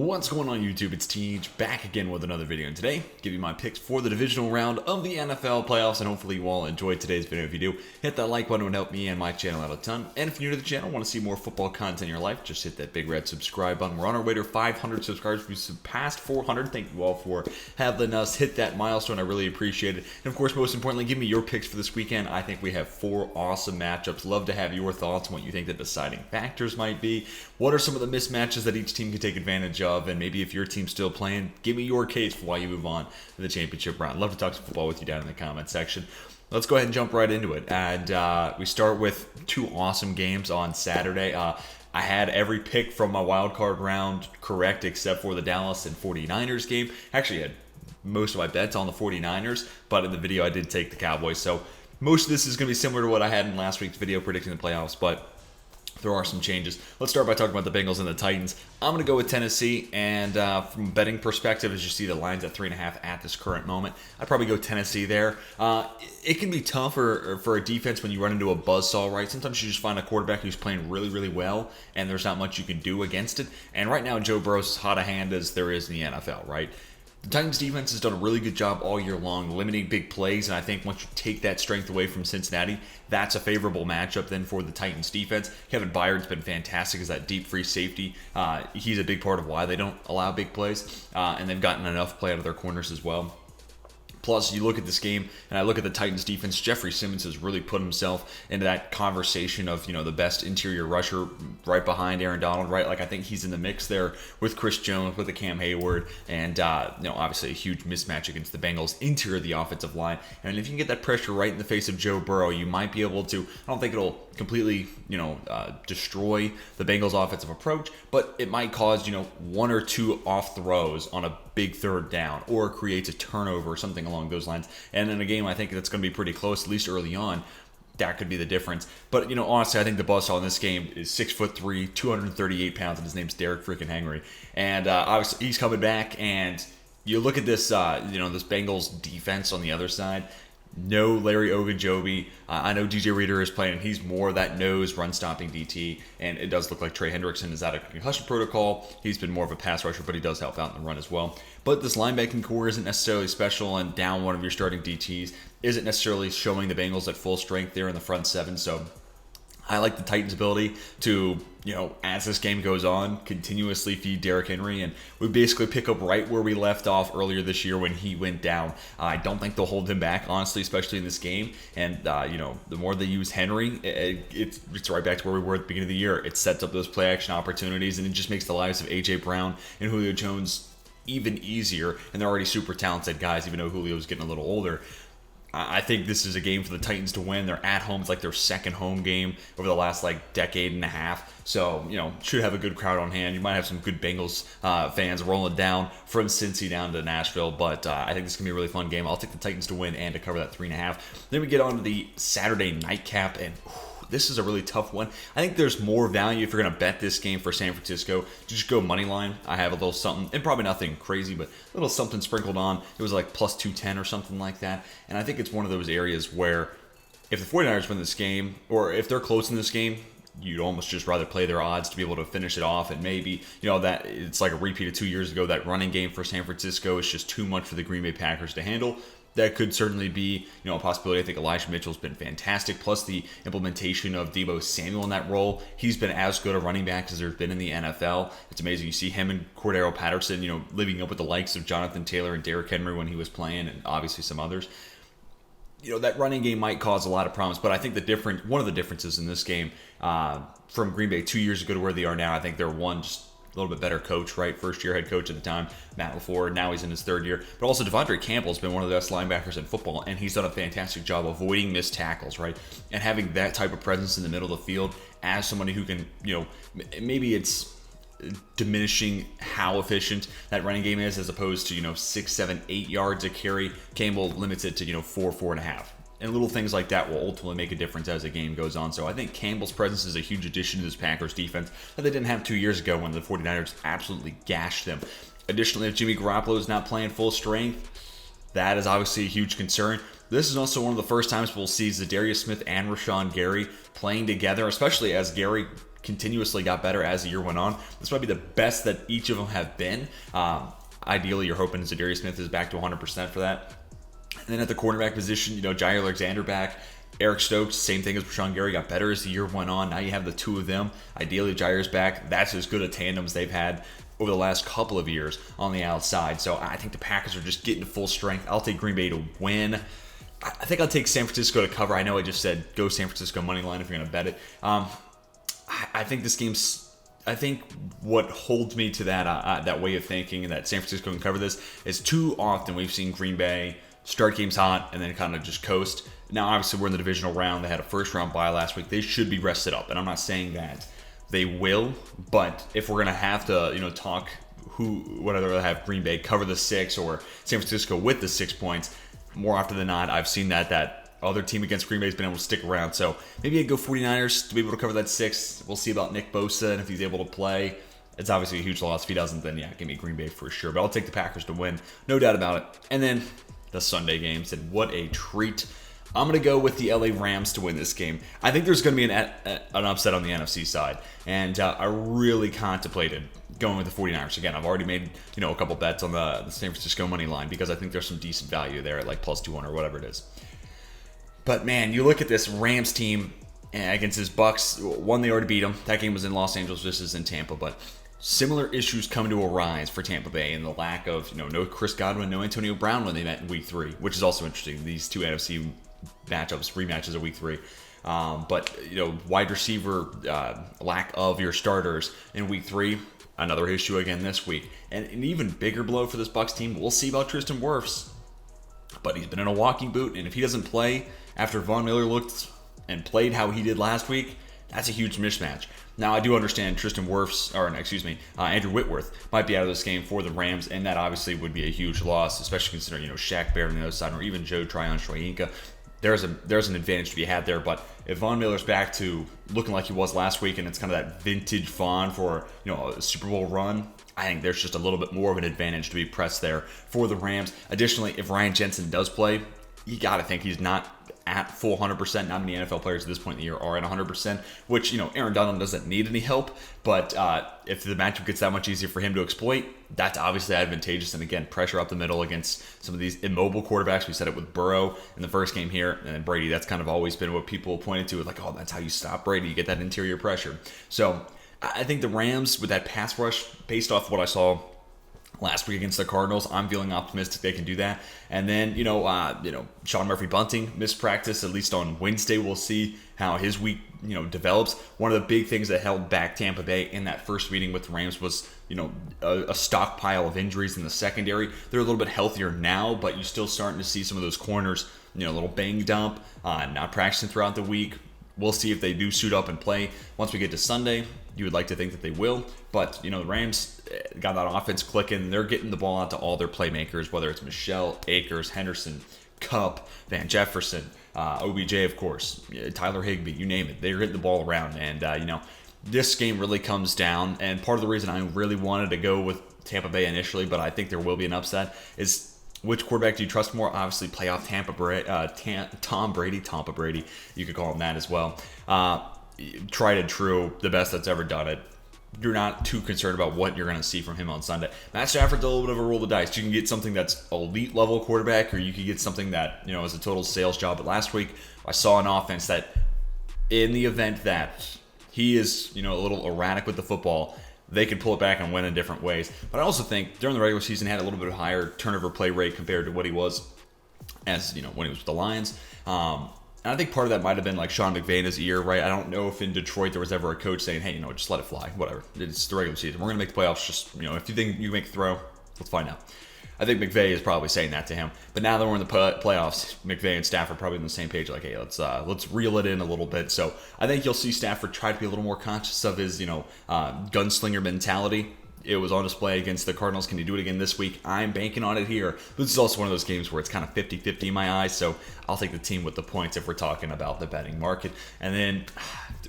What's going on YouTube? It's Tej back again with another video, and today give you my picks for the divisional round of the NFL playoffs, and hopefully you all enjoyed today's video. If you do, hit that like button, it would help me and my channel out a ton. And if you're new to the channel, want to see more football content in your life, just hit that big red subscribe button. We're on our way to 500 subscribers. We surpassed 400. Thank you all for having us hit that milestone. I really appreciate it. And of course, most importantly, give me your picks for this weekend. I think we have 4 awesome matchups. Love to have your thoughts on what you think the deciding factors might be. What are some of the mismatches that each team can take advantage of, and maybe if your team's still playing, give me your case for why you move on to the championship round. Love to talk some football with you down in the comment section. Let's go ahead and jump right into it. And we start with 2 awesome games on Saturday. I had every pick from my wild card round correct except for the Dallas and 49ers game. Actually, I had most of my bets on the 49ers, but in the video I did take the Cowboys. So most of this is going to be similar to what I had in last week's video predicting the playoffs, but there are some changes. Let's start by talking about the Bengals and the Titans. I'm going to go with Tennessee, and from a betting perspective, as you see the line's at 3.5 at this current moment, I'd probably go Tennessee there. It can be tough for a defense when you run into a buzzsaw, right? Sometimes you just find a quarterback who's playing really, really well, and there's not much you can do against it. And right now, Joe Burrow's as hot a hand as there is in the NFL, right? The Titans defense has done a really good job all year long limiting big plays, and I think once you take that strength away from Cincinnati, that's a favorable matchup then for the Titans defense. Kevin Byard's been fantastic as that deep free safety. He's a big part of why they don't allow big plays, and they've gotten enough play out of their corners as well. Plus, you look at this game, and I look at the Titans defense. Jeffrey Simmons has really put himself into that conversation of, the best interior rusher right behind Aaron Donald, right? Like, I think he's in the mix there with Chris Jones, with the Cam Hayward, and, obviously a huge mismatch against the Bengals' interior of the offensive line. And if you can get that pressure right in the face of Joe Burrow, you might be able to, I don't think it'll completely, destroy the Bengals' offensive approach, but it might cause, 1 or 2 off throws on a big third down, or creates a turnover or something along those lines. And in a game, I think that's going to be pretty close, at least early on. That could be the difference. But, honestly, I think the buzzsaw in this game is 6'3", 238 pounds, and his name's Derek freaking Henry. And obviously, he's coming back, and you look at this, this Bengals defense on the other side. No Larry Ogunjobi. I know DJ Reader is playing, and he's more that nose run-stopping DT, and it does look like Trey Hendrickson is out of concussion protocol. He's been more of a pass rusher, but he does help out in the run as well. But this linebacking core isn't necessarily special, and down one of your starting DTs isn't necessarily showing the Bengals at full strength there in the front 7, so I like the Titans' ability to, as this game goes on, continuously feed Derrick Henry, and we basically pick up right where we left off earlier this year when he went down. I don't think they'll hold him back, honestly, especially in this game. And, the more they use Henry, it's right back to where we were at the beginning of the year. It sets up those play-action opportunities, and it just makes the lives of A.J. Brown and Julio Jones even easier, and they're already super talented guys, even though Julio's getting a little older. I think this is a game for the Titans to win. They're at home. It's like their second home game over the last decade and a half. So, should have a good crowd on hand. You might have some good Bengals fans rolling down from Cincy down to Nashville. But I think this is going to be a really fun game. I'll take the Titans to win and to cover that 3.5. Then we get on to the Saturday nightcap, and this is a really tough one. I think there's more value if you're going to bet this game for San Francisco to just go money line. I have a little something, and probably nothing crazy, but a little something sprinkled on. It was like plus 210 or something like that. And I think it's one of those areas where if the 49ers win this game, or if they're close in this game, you'd almost just rather play their odds to be able to finish it off. And maybe, that it's like a repeat of 2 years ago. That running game for San Francisco is just too much for the Green Bay Packers to handle. That could certainly be, a possibility. I think Elijah Mitchell's been fantastic. Plus the implementation of Deebo Samuel in that role. He's been as good a running back as there's been in the NFL. It's amazing. You see him and Cordero Patterson, living up with the likes of Jonathan Taylor and Derrick Henry when he was playing, and obviously some others. That running game might cause a lot of problems, but I think one of the differences in this game from Green Bay 2 years ago to where they are now, I think they're just a little bit better coach, right? First-year head coach at the time, Matt LaFleur. Now he's in his 3rd year. But also, Devondre Campbell's been one of the best linebackers in football, and he's done a fantastic job avoiding missed tackles, right? And having that type of presence in the middle of the field as somebody who can, maybe it's diminishing how efficient that running game is as opposed to, 6, 7, 8 yards a carry. Campbell limits it to, 4.5. And little things like that will ultimately make a difference as the game goes on. So I think Campbell's presence is a huge addition to this Packers defense that they didn't have 2 years ago when the 49ers absolutely gashed them. Additionally, if Jimmy Garoppolo is not playing full strength, that is obviously a huge concern. This is also one of the first times we'll see Zadarius Smith and Rashawn Gary playing together, especially as Gary continuously got better as the year went on. This might be the best that each of them have been. Ideally, you're hoping Zadarius Smith is back to 100% for that. And then at the cornerback position, Jair Alexander back. Eric Stokes, same thing as Rashawn Gary, got better as the year went on. Now you have the two of them. Ideally, Jair's back. That's as good a tandem as they've had over the last couple of years on the outside. So I think the Packers are just getting to full strength. I'll take Green Bay to win. I think I'll take San Francisco to cover. I know I just said go San Francisco money line if you're going to bet it. I think this game's... I think what holds me to that way of thinking and that San Francisco can cover this is too often we've seen Green Bay start games hot and then kind of just coast. Now, obviously, we're in the divisional round. They had a first-round bye last week. They should be rested up, and I'm not saying that they will, but if we're going to have to, talk whether I have Green Bay cover the 6 or San Francisco with the 6 points, more often than not, I've seen that other team against Green Bay has been able to stick around. So maybe I'd go 49ers to be able to cover that 6. We'll see about Nick Bosa and if he's able to play. It's obviously a huge loss. If he doesn't, then give me Green Bay for sure. But I'll take the Packers to win, no doubt about it. And then the Sunday games, and what a treat. I'm going to go with the LA Rams to win this game. I think there's going to be an upset on the NFC side, and I really contemplated going with the 49ers. Again, I've already made a couple bets on the San Francisco money line because I think there's some decent value there at like plus 200 or whatever it is. But man, you look at this Rams team against his Bucks. One, they already beat them. That game was in Los Angeles. This is in Tampa, but similar issues coming to arise for Tampa Bay and the lack of no Chris Godwin, no Antonio Brown when they met in Week 3, which is also interesting. These two NFC rematches of Week 3. But wide receiver lack of your starters in Week 3, another issue again this week. And an even bigger blow for this Bucs team. We'll see about Tristan Wirfs, but he's been in a walking boot, and if he doesn't play after Von Miller looked and played how he did last week, that's a huge mismatch. Now, I do understand Andrew Whitworth might be out of this game for the Rams, and that obviously would be a huge loss, especially considering, Shaq Barrett on the other side, or even Joe Tryon-Shoyinka. There's an advantage to be had there, but if Von Miller's back to looking like he was last week, and it's kind of that vintage Von for, a Super Bowl run, I think there's just a little bit more of an advantage to be pressed there for the Rams. Additionally, if Ryan Jensen does play, you got to think he's not at full 100%. Not many NFL players at this point in the year are at 100%, which, Aaron Donald doesn't need any help. But if the matchup gets that much easier for him to exploit, that's obviously advantageous. And again, pressure up the middle against some of these immobile quarterbacks. We said it with Burrow in the first game here. And then Brady, that's kind of always been what people pointed to. Like, oh, that's how you stop Brady. You get that interior pressure. So I think the Rams, with that pass rush, based off what I saw last week against the Cardinals, I'm feeling optimistic they can do that. And then, Sean Murphy Bunting missed practice, at least on Wednesday. We'll see how his week, develops. One of the big things that held back Tampa Bay in that first meeting with the Rams was, a stockpile of injuries in the secondary. They're a little bit healthier now, but you're still starting to see some of those corners, a little banged up, not practicing throughout the week. We'll see if they do suit up and play once we get to Sunday. You would like to think that they will, but the Rams got that offense clicking. They're getting the ball out to all their playmakers, whether it's Michelle, Akers, Henderson, Kupp, Van Jefferson, OBJ, of course, Tyler Higbee, you name it. They're getting the ball around, and this game really comes down. And part of the reason I really wanted to go with Tampa Bay initially, but I think there will be an upset, is which quarterback do you trust more? Obviously, playoff Tom Brady, Tampa Brady. You could call him that as well. Tried and true, the best that's ever done it. You're not too concerned about what you're going to see from him on Sunday. Matt Stafford's a little bit of a roll of the dice. You can get something that's elite level quarterback, or you can get something that is a total sales job. But last week, I saw an offense that, in the event that he is a little erratic with the football, they could pull it back and win in different ways. But I also think during the regular season, he had a little bit higher turnover play rate compared to what he was as when he was with the Lions. And I think part of that might have been like Sean McVay in his ear, right? I don't know if in Detroit there was ever a coach saying, hey, just let it fly, whatever. It's the regular season. We're going to make the playoffs. Just, if you think you make a throw, let's find out. I think McVay is probably saying that to him. But now that we're in the playoffs, McVay and Stafford are probably on the same page. Like, hey, let's reel it in a little bit. So I think you'll see Stafford try to be a little more conscious of his, gunslinger mentality. It was on display against the Cardinals. Can he do it again this week? I'm banking on it here. This is also one of those games where it's kind of 50-50 in my eyes, so I'll take the team with the points if we're talking about the betting market. And then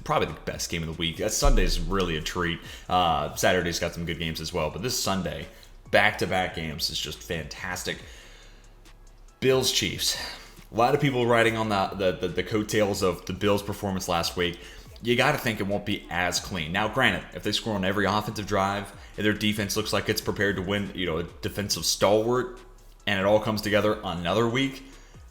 probably the best game of the week. Sunday's really a treat. Saturday's got some good games as well, but this Sunday, back-to-back games is just fantastic. Bills-Chiefs. A lot of people riding on the coattails of the Bills' performance last week. you got to think it won't be as clean. Now, granted, if they score on every offensive drive and their defense looks like it's prepared to win, a defensive stalwart, and it all comes together another week,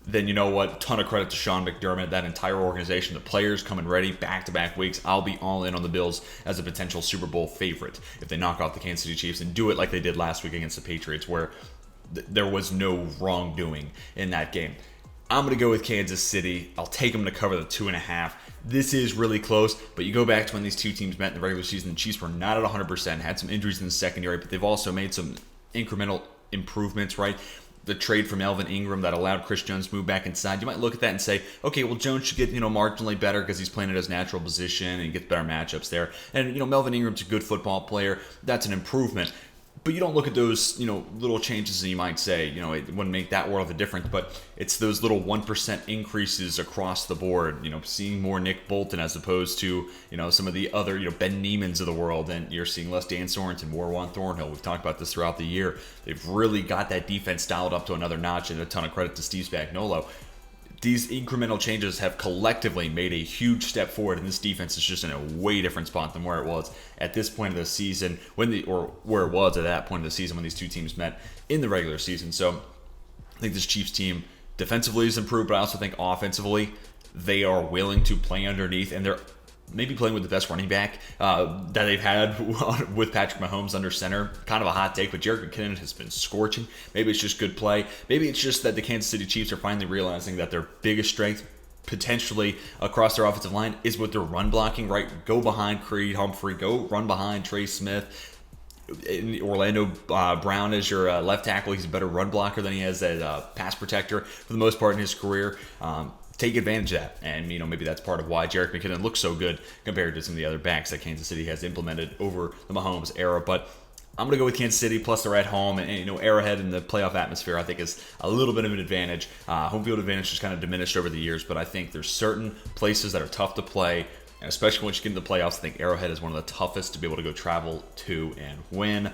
then you know what? Ton of credit to Sean McDermott, that entire organization, the players coming ready back-to-back weeks. I'll be all in on the Bills as a potential Super Bowl favorite if they knock off the Kansas City Chiefs and do it like they did last week against the Patriots, where there was no wrongdoing in that game. I'm going to go with Kansas City. I'll take them to cover the 2.5. This is really close, but you go back to when these two teams met in the regular season. The Chiefs were not at 100%, had some injuries in the secondary, but they've also made some incremental improvements, right? The trade from Melvin Ingram that allowed Chris Jones to move back inside. You might look at that and say, okay, well, Jones should get, marginally better because he's playing at his natural position and gets better matchups there. And, Melvin Ingram's a good football player. That's an improvement. But you don't look at those, little changes that you might say, it wouldn't make that world of a difference, but it's those little 1% increases across the board, seeing more Nick Bolton as opposed to, some of the other, Ben Niemans of the world, and you're seeing less Dan Sorensen, more Juan Thornhill. We've talked about this throughout the year. They've really got that defense dialed up to another notch, and a ton of credit to Steve Spagnuolo. These incremental changes have collectively made a huge step forward, and this defense is just in a way different spot than where it was at this point of the season, or where it was at that point of the season when these two teams met in the regular season. So I think this Chiefs team defensively is improved, but I also think offensively they are willing to play underneath, and they're maybe playing with the best running back that they've had with Patrick Mahomes under center. Kind of a hot take, but Jerick McKinnon has been scorching. Maybe it's just good play. Maybe it's just that the Kansas City Chiefs are finally realizing that their biggest strength potentially across their offensive line is with their run blocking, right? Go behind Creed Humphrey. Go run behind Trey Smith. Orlando Brown as your left tackle. He's a better run blocker than he is as a pass protector for the most part in his career. Take advantage of that. And, maybe that's part of why Jerick McKinnon looks so good compared to some of the other backs that Kansas City has implemented over the Mahomes era. But I'm going to go with Kansas City, plus they're at home. And Arrowhead in the playoff atmosphere, I think, is a little bit of an advantage. Home field advantage has kind of diminished over the years, but I think there's certain places that are tough to play, and especially once you get into the playoffs, I think Arrowhead is one of the toughest to be able to go travel to and win.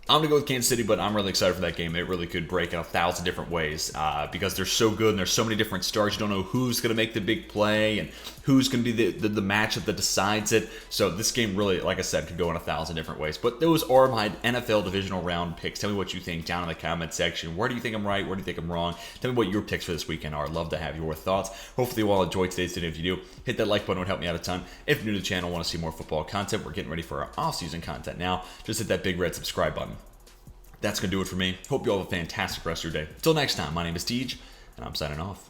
I'm going to go with Kansas City, but I'm really excited for that game. It really could break in 1,000 different ways because they're so good and there's so many different stars. You don't know who's going to make the big play and who's going to be the matchup that decides it. So this game really, like I said, could go in 1,000 different ways. But those are my NFL divisional round picks. Tell me what you think down in the comment section. Where do you think I'm right? Where do you think I'm wrong? Tell me what your picks for this weekend are. I'd love to have your thoughts. Hopefully you all enjoyed today's video. If you do, hit that like button. It would help me out a ton. If you're new to the channel, want to see more football content, we're getting ready for our off-season content now. Just hit that big red subscribe button. That's going to do it for me. Hope you all have a fantastic rest of your day. Until next time, my name is Tej, and I'm signing off.